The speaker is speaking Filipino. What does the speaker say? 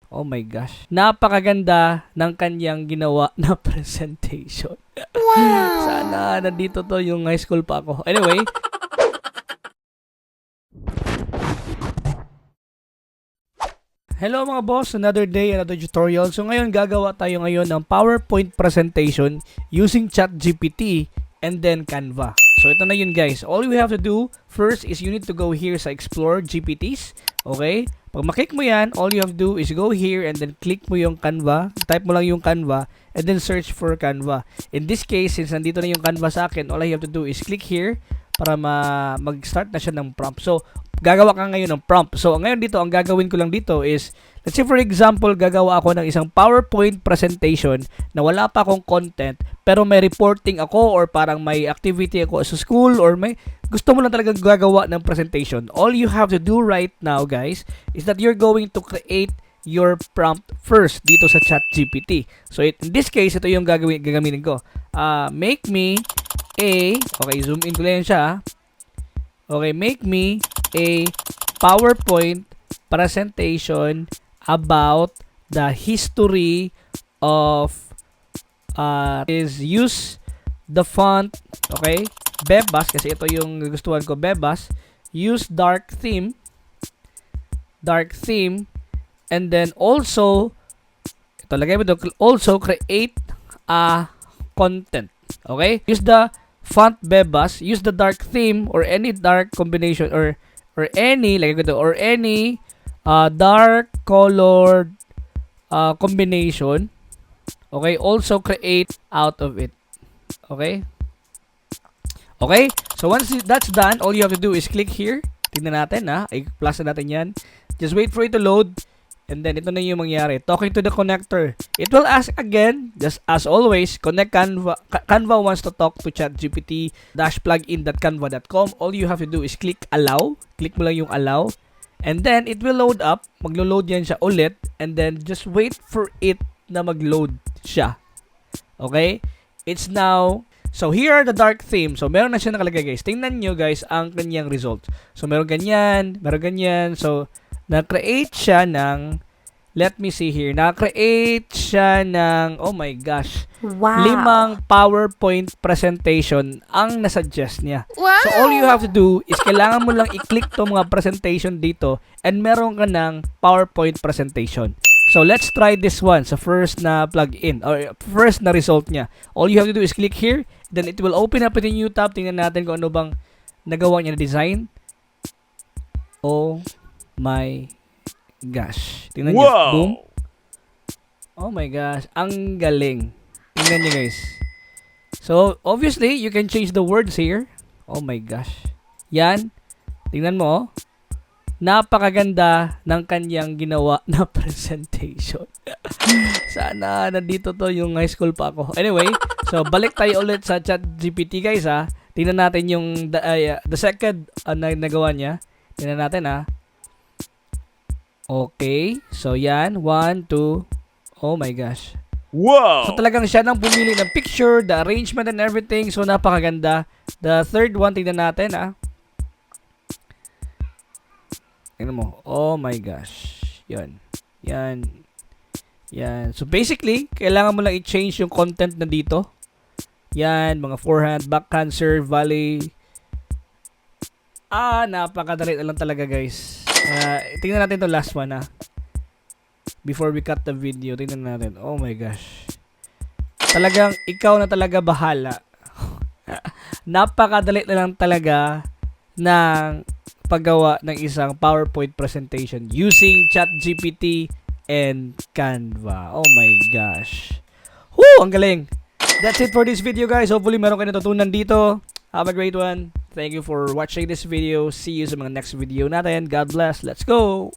Oh my gosh. Napakaganda ng kanyang ginawa na presentation. Wow! Sana nandito to yung high school pa ako. Anyway, hello mga boss, another day, another tutorial. So ngayon gagawa tayo ngayon ng PowerPoint presentation using ChatGPT and then Canva. So ito na yun guys. All you have to do first is you need to go here sa Explore GPTs. Okay? Pag maklik mo yan, all you have to do is go here and then click mo yung Canva. Type mo lang yung Canva and then search for Canva. In this case, since nandito na yung Canva sa akin, all I have to do is click here para mag-start na siya ng prompt. So, gagawa ka ngayon ng prompt. So, ngayon dito, ang gagawin ko lang dito is, let's say for example, gagawa ako ng isang PowerPoint presentation na wala pa akong content, pero may reporting ako or parang may activity ako sa school or may gusto mo lang talaga gagawa ng presentation. All you have to do right now, guys, is that you're going to create your prompt first dito sa ChatGPT. So, in this case, ito yung gagamitin ko. Make me okay, zoom in ko lang siya. Okay, make me a PowerPoint presentation about the history of is use the font, okay, Bebas, kasi ito yung gustuhan ko, Bebas. Use dark theme, and then also ito, lagay mo ito, also create a content. Okay, use the font Bebas, use the dark theme or any dark combination or any, like ito, or any dark colored combination. Okay, also create out of it. Okay, so once that's done, all you have to do is click here. Tingnan natin i-plus na natin yan. Just wait for it to load. And then, ito na yung mangyari. Talking to the connector. It will ask again, just as always, connect Canva. Canva wants to talk to ChatGPT -plugin.canva.com. All you have to do is click allow. Click mo lang yung allow. And then, it will load up. Maglo-load yan siya ulit. And then, just wait for it na mag-load siya. Okay? It's now... So, here are the dark theme. So, meron na siya nakalagay, guys. Tingnan nyo, guys, ang kanyang result. So, meron ganyan. So, na-create siya ng, let me see here, na-create siya ng, oh my gosh, wow, 5 PowerPoint presentation ang nasuggest niya. Wow. So, all you have to do is kailangan mo lang i-click to mga presentation dito and meron ka ng PowerPoint presentation. So, let's try this one sa first na plug-in or first na result niya. All you have to do is click here, then it will open up with a new tab. Tingnan natin kung ano bang nagawa niya na design. Oh my gosh. Tingnan nyo. Boom. Oh my gosh. Ang galing. Tingnan nyo, guys. So, obviously, you can change the words here. Oh my gosh. Yan. Tingnan mo. Napakaganda ng kanyang ginawa na presentation. Sana nandito to yung high school pa ako. Anyway, so balik tayo ulit sa ChatGPT, guys, Tingnan natin yung the second na nagawa niya. Tingnan natin, Okay. So, yan. 1, 2. Oh my gosh. Wow! So, talagang siya nang pumili ng picture, the arrangement and everything. So, napakaganda. The third one, tingnan natin, Tingnan mo. Oh my gosh. Yan. So, basically, kailangan mo lang i-change yung content na dito. Yan. Mga forehand, backhand, serve, volley. Napakadali na lang talaga, guys. Tingnan natin itong last one, before we cut the video. Tingnan natin. Oh my gosh. Talagang ikaw na talaga bahala. Napakadali na lang talaga ng paggawa ng isang PowerPoint presentation using ChatGPT and Canva. Oh my gosh. Woo! Ang galing. That's it for this video, guys. Hopefully meron kayo natutunan dito. Have a great one. Thank you for watching this video. See you sa mga next video natin. God bless. Let's go!